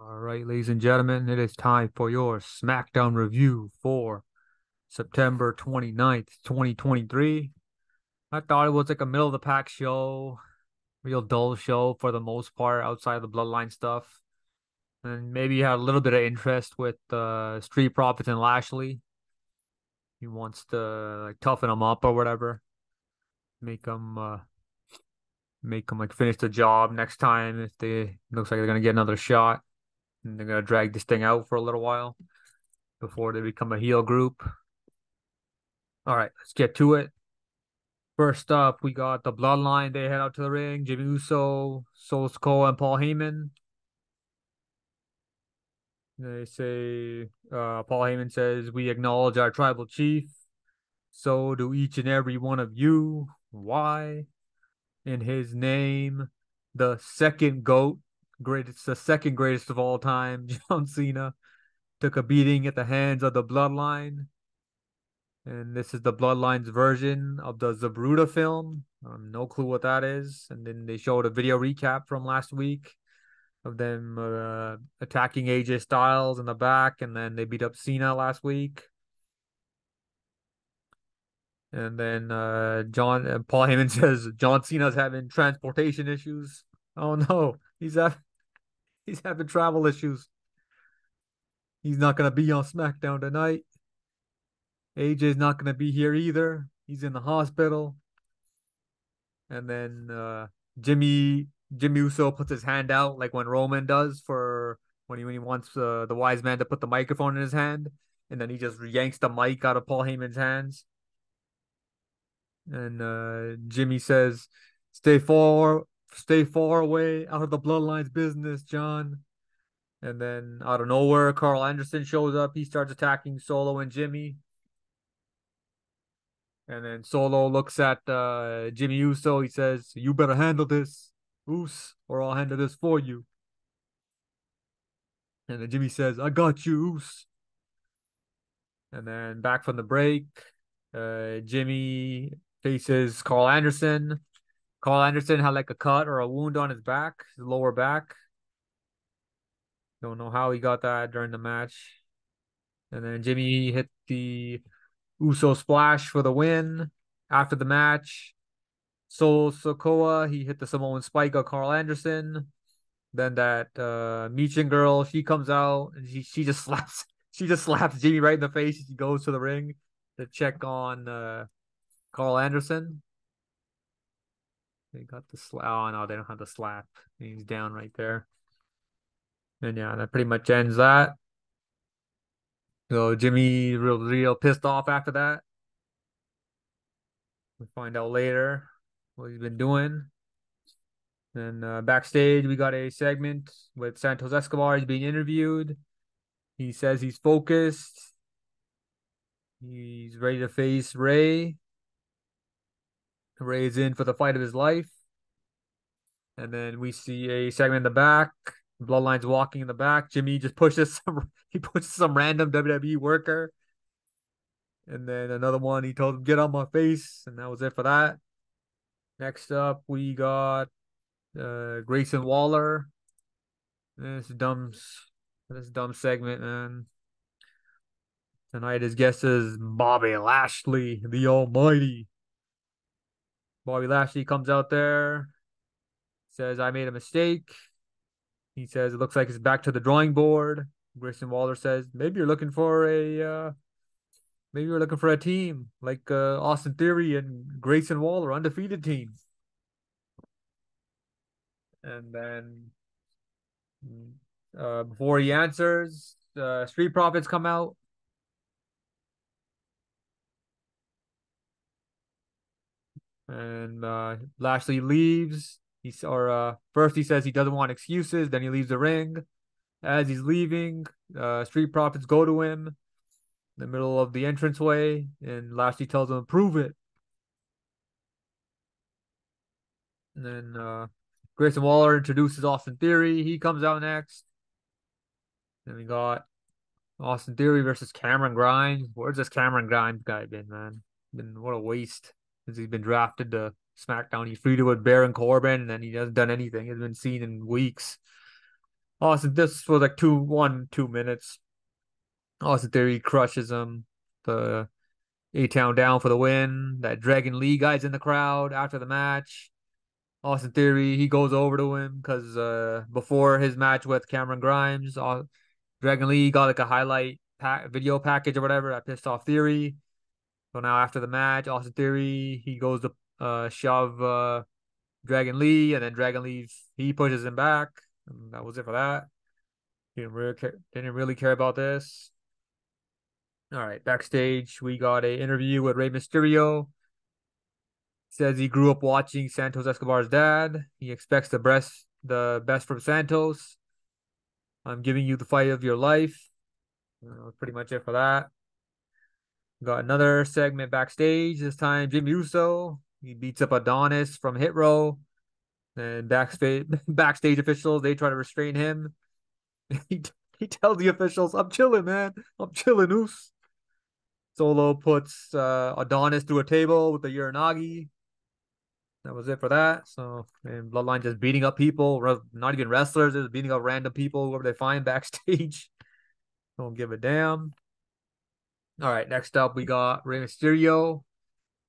All right, ladies and gentlemen, it is time for your Smackdown review for September 29th, 2023. I thought it was like a middle of the pack show, real dull show for the most part outside of the bloodline stuff. And maybe you had a little bit of interest with Street Profits and Lashley. He wants to like toughen them up or whatever, make them like finish the job next time if they looks like they're gonna get another shot and they're gonna drag this thing out for a little while before they become a heel group. All right, let's get to it. First up, we got the Bloodline. They head out to the ring. Jimmy Uso, Solo Sikoa, and Paul Heyman. They say, Paul Heyman says, "We acknowledge our tribal chief. So do each and every one of you. Why? In his name, the second GOAT, the second greatest of all time, John Cena, took a beating at the hands of the Bloodline. And this is the Bloodlines version of the Zabruta film. No clue what that is. And then they showed a video recap from last week of them attacking AJ Styles in the back, and then they beat up Cena last week. And then Paul Heyman says John Cena's having transportation issues. Oh no, he's having travel issues. He's not gonna be on SmackDown tonight. AJ's not gonna be here either. He's in the hospital. And then Jimmy Uso puts his hand out like when Roman does for when he wants the wise man to put the microphone in his hand, and then he just yanks the mic out of Paul Heyman's hands. And Jimmy says, stay far away out of the Bloodline's business, John." And then out of nowhere, Carl Anderson shows up. He starts attacking Solo and Jimmy. And then Solo looks at Jimmy Uso. He says, "You better handle this, Uso, or I'll handle this for you." And then Jimmy says, "I got you, Uso." And then back from the break, Jimmy faces Carl Anderson. Carl Anderson had like a cut or a wound on his back, his lower back. Don't know how he got that during the match. And then Jimmy hit the Uso splash for the win. After the match, Solo Sokoa, he hit the Samoan spike of Carl Anderson. Then that Meechin girl, she comes out and she just slaps Jimmy right in the face as he goes to the ring to check on Carl Anderson. They got the slap. Oh no, they don't have the slap. He's down right there. And yeah, that pretty much ends that. So Jimmy real pissed off after that. We'll find out later what he's been doing. And backstage, we got a segment with Santos Escobar. He's being interviewed. He says he's focused. He's ready to face Ray. Ray's in for the fight of his life. And then we see a segment in the back. Bloodline's walking in the back. Jimmy just pushes some random WWE worker. And then another one, he told him, "Get on my face." And that was it for that. Next up, we got Grayson Waller. This dumb segment, man. Tonight his guest is Bobby Lashley, the Almighty. Bobby Lashley comes out there, says, "I made a mistake." He says it looks like it's back to the drawing board. Grayson Waller says, maybe you're looking for a team like Austin Theory and Grayson Waller, undefeated team." And then before he answers, Street Profits come out. And Lashley leaves. First he says he doesn't want excuses. Then he leaves the ring. As he's leaving, Street Profits go to him in the middle of the entranceway, and Lashley tells him, "Prove it." And then Grayson Waller introduces Austin Theory. He comes out next. Then we got Austin Theory versus Cameron Grimes. Where's this Cameron Grimes guy been, man? What a waste since he's been drafted to SmackDown. He feuded with Baron Corbin, and then he hasn't done anything. He hasn't been seen in weeks. Austin, this was like 2 minutes. Austin Theory crushes him. The A-Town down for the win. That Dragon Lee guy's in the crowd after the match. Austin Theory, he goes over to him because before his match with Cameron Grimes, Dragon Lee got like a video package or whatever that pissed off Theory. So now after the match, Austin Theory, he goes to shove Dragon Lee, and then Dragon Lee, he pushes him back. And that was it for that. Didn't really care about this. All right, backstage, we got a interview with Rey Mysterio. Says he grew up watching Santos Escobar's dad. He expects the best from Santos. I'm giving you the fight of your life. Pretty much it for that. Got another segment backstage. This time, Jimmy Uso. He beats up Adonis from Hit Row. And backstage officials, they try to restrain him. He, he tells the officials, I'm chilling, man. I'm chilling, Us. Solo puts Adonis through a table with the Uranagi. That was it for that. So, and Bloodline just beating up people, not even wrestlers, just beating up random people, whoever they find backstage. Don't give a damn. All right, next up, we got Rey Mysterio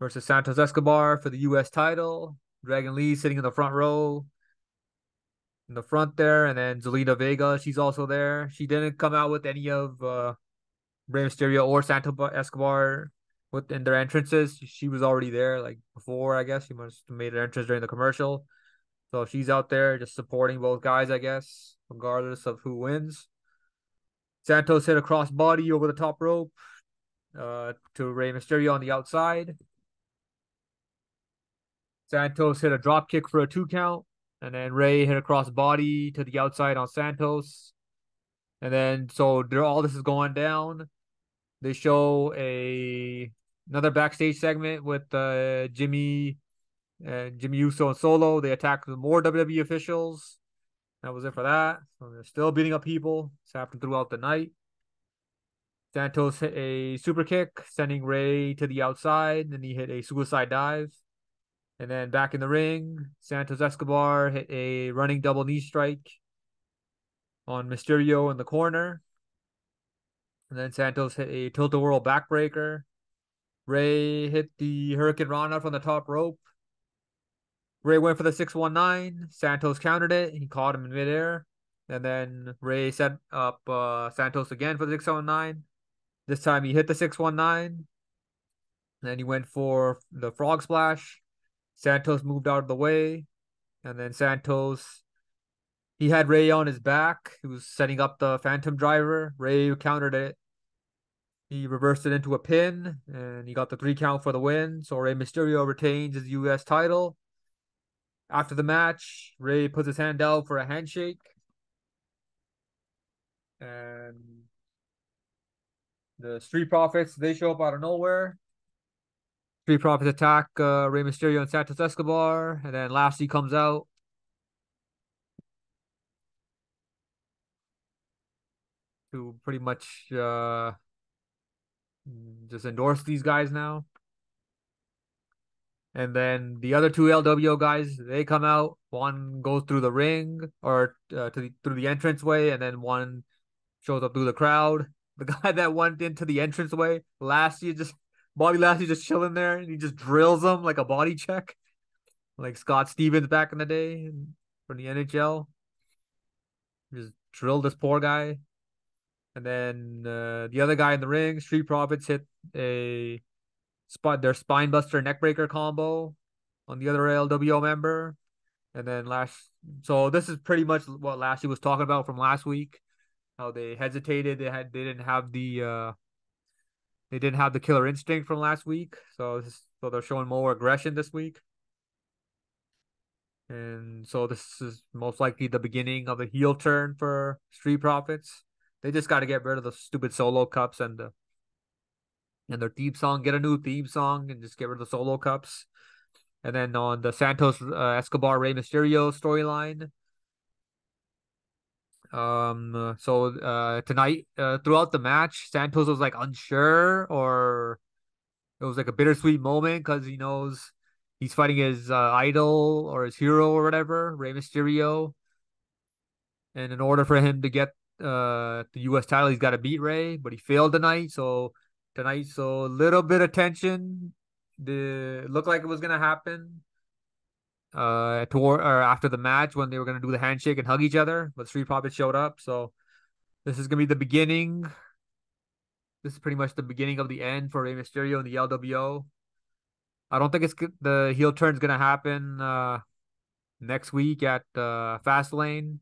versus Santos Escobar for the U.S. title. Dragon Lee sitting in the front row, in the front there, and then Zelina Vega, she's also there. She didn't come out with any of Rey Mysterio or Santos Escobar within their entrances. She was already there like before, I guess. She must have made an entrance during the commercial. So she's out there just supporting both guys, I guess, regardless of who wins. Santos hit a crossbody over the top rope to Rey Mysterio on the outside. Santos hit a drop kick for a 2 count, and then Rey hit a crossbody to the outside on Santos. And then so all this is going down. They show another backstage segment with Jimmy Uso and Solo. They attack more WWE officials. That was it for that. So they're still beating up people. It's happened throughout the night. Santos hit a super kick, sending Rey to the outside. Then he hit a suicide dive. And then back in the ring, Santos Escobar hit a running double knee strike on Mysterio in the corner. And then Santos hit a tilt-a-whirl backbreaker. Rey hit the Hurricane Rana from the top rope. Rey went for the 619. Santos countered it. He caught him in midair. And then Rey set up Santos again for the 619. This time he hit the 619. Then he went for the frog splash. Santos moved out of the way. And then Santos, he had Rey on his back. He was setting up the Phantom Driver. Rey countered it. He reversed it into a pin. And he got the 3 count for the win. So Rey Mysterio retains his U.S. title. After the match, Rey puts his hand out for a handshake. And the Street Profits, they show up out of nowhere. Street Profits attack Rey Mysterio and Santos Escobar. And then Lashley comes out to pretty much just endorse these guys now. And then the other two LWO guys, they come out. One goes through the ring or through the entranceway, and then one shows up through the crowd. The guy that went into the entranceway, Bobby Lashley just chilling there, and he just drills him like a body check, like Scott Stevens back in the day from the NHL. Just drilled this poor guy. And then the other guy in the ring, Street Profits, hit their spinebuster neckbreaker combo on the other LWO member. And then so this is pretty much what Lashley was talking about from last week. How they hesitated, they didn't have the killer instinct from last week. So they're showing more aggression this week. And so this is most likely the beginning of a heel turn for Street Profits. They just got to get rid of the stupid solo cups and their theme song, get a new theme song, and just get rid of the solo cups. And then on the Santos Escobar Rey Mysterio storyline, tonight, throughout the match, Santos was like unsure, or it was like a bittersweet moment because he knows he's fighting his idol or his hero or whatever, Rey Mysterio. And in order for him to get the U.S. title, he's got to beat Ray, but he failed tonight. So a little bit of tension. The looked like it was gonna happen toward or after the match when they were gonna do the handshake and hug each other, but Street Profits showed up. So this is gonna be the beginning. This is pretty much the beginning of the end for Rey Mysterio and the LWO. I don't think the heel turn's gonna happen next week at Fastlane.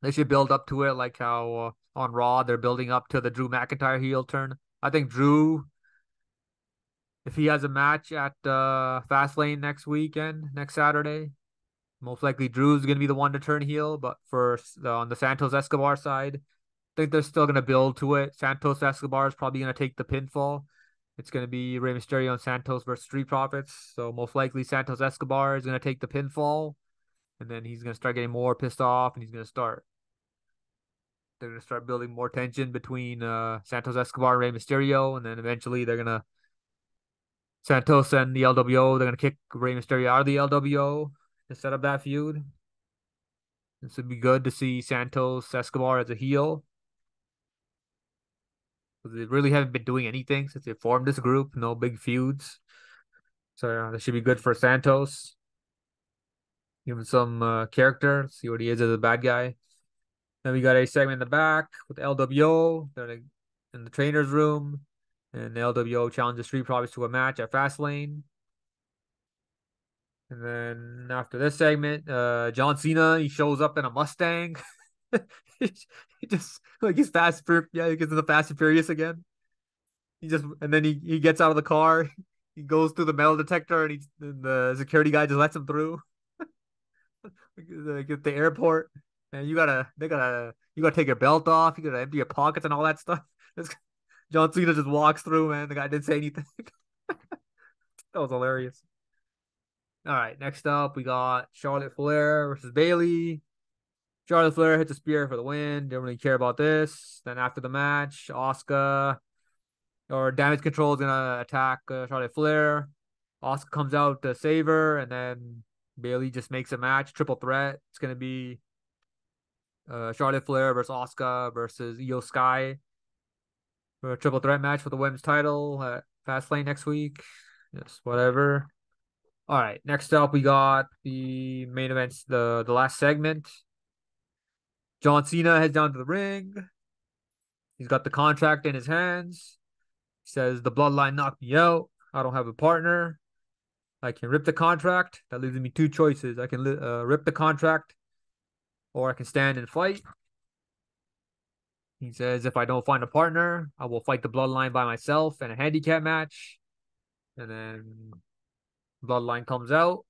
They should build up to it like how on Raw they're building up to the Drew McIntyre heel turn. I think Drew, if he has a match at Fastlane next Saturday, most likely Drew's gonna be the one to turn heel. But for on the Santos Escobar side, I think they're still gonna build to it. Santos Escobar is probably gonna take the pinfall. It's gonna be Rey Mysterio and Santos versus Street Profits. So most likely Santos Escobar is gonna take the pinfall, and then he's gonna start getting more pissed off, and they're gonna start building more tension between Santos Escobar and Rey Mysterio, and then eventually they're gonna Santos and the LWO. They're gonna kick Rey Mysterio out of the LWO to set up that feud. This would be good to see Santos Escobar as a heel. They really haven't been doing anything since they formed this group. No big feuds. So yeah, this should be good for Santos. Give him some character. See what he is as a bad guy. Then we got a segment in the back with LWO. They're in the trainer's room. And the LWO challenges Street Profits to a match at Fastlane. And then after this segment, John Cena, he shows up in a Mustang. He just like he's yeah, he gets in the Fast and Furious again. And then he gets out of the car, he goes through the metal detector, and the security guy just lets him through. Like at the airport, and you gotta take your belt off, you gotta empty your pockets and all that stuff. John Cena just walks through, man. The guy didn't say anything. That was hilarious. All right, next up we got Charlotte Flair versus Bayley. Charlotte Flair hits a spear for the win. Didn't really care about this. Then after the match, Damage Control is gonna attack Charlotte Flair. Asuka comes out to save her, and then Bayley just makes a match, triple threat. It's gonna be Charlotte Flair versus Asuka versus Io Sky for a triple threat match for the women's title at Fastlane next week. Yes, whatever. All right, next up we got the main events, the last segment. John Cena heads down to the ring. He's got the contract in his hands. He says, the bloodline knocked me out. I don't have a partner. I can rip the contract. That leaves me two choices. I can rip the contract, or I can stand and fight. He says, if I don't find a partner, I will fight the bloodline by myself in a handicap match. And then bloodline comes out.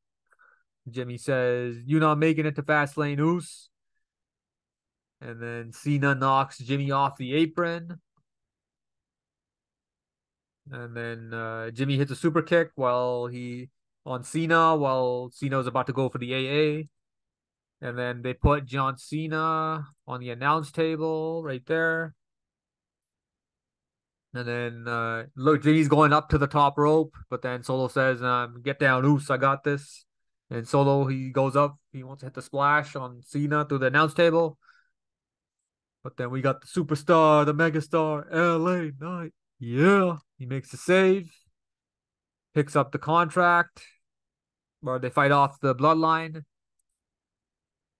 Jimmy says, you're not making it to Fastlane, Oos. And then Cena knocks Jimmy off the apron. And then Jimmy hits a super kick while Cena was about to go for the AA. And then they put John Cena on the announce table right there. And then look, Jimmy's going up to the top rope, but then Solo says, get down, Oos, I got this. And Solo, he goes up, he wants to hit the splash on Cena through the announce table. But then we got the superstar, the megastar, LA Knight. Yeah. He makes the save, picks up the contract, where they fight off the bloodline.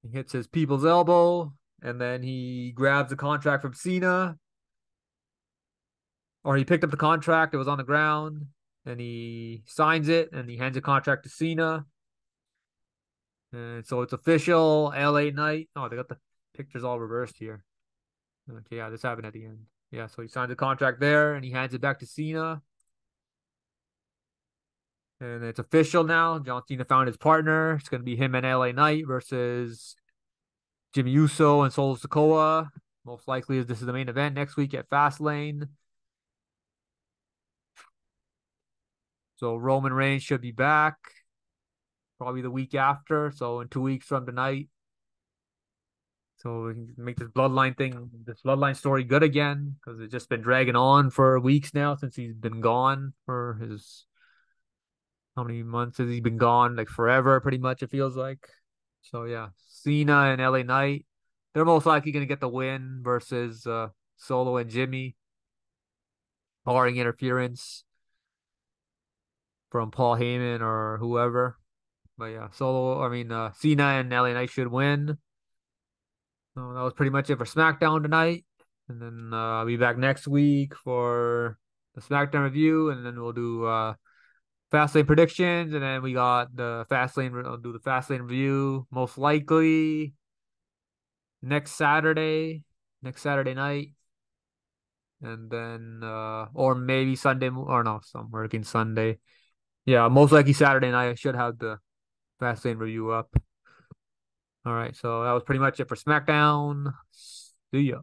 He hits his people's elbow, and then he grabs the contract from Cena. Or he picked up the contract, it was on the ground, and he signs it, and he hands the contract to Cena. And so it's official, LA Knight. Oh, they got the pictures all reversed here. Okay, yeah, this happened at the end. Yeah, so he signs the contract there, and he hands it back to Cena. And it's official now. John Cena found his partner. It's going to be him and LA Knight versus Jimmy Uso and Solo Sikoa. Most likely, this is the main event next week at Fastlane. So Roman Reigns should be back probably the week after. So in 2 weeks from tonight. So we can make this bloodline story good again, because it's just been dragging on for weeks now since he's been gone for his, how many months has he been gone? Like forever, pretty much, it feels like. So yeah, Cena and LA Knight. they're most likely going to get the win versus Solo and Jimmy, barring interference from Paul Heyman or whoever. But yeah, Cena and LA Knight should win. So that was pretty much it for SmackDown tonight. And then I'll be back next week for the SmackDown review, and then we'll do Fastlane predictions, and then we got the Fastlane. I'll do the Fastlane review most likely next Saturday, next Saturday night, and then or maybe Sunday or no, so I'm working Sunday. Yeah, most likely Saturday night. I should have the Fastlane review up. All right, so that was pretty much it for SmackDown. See ya.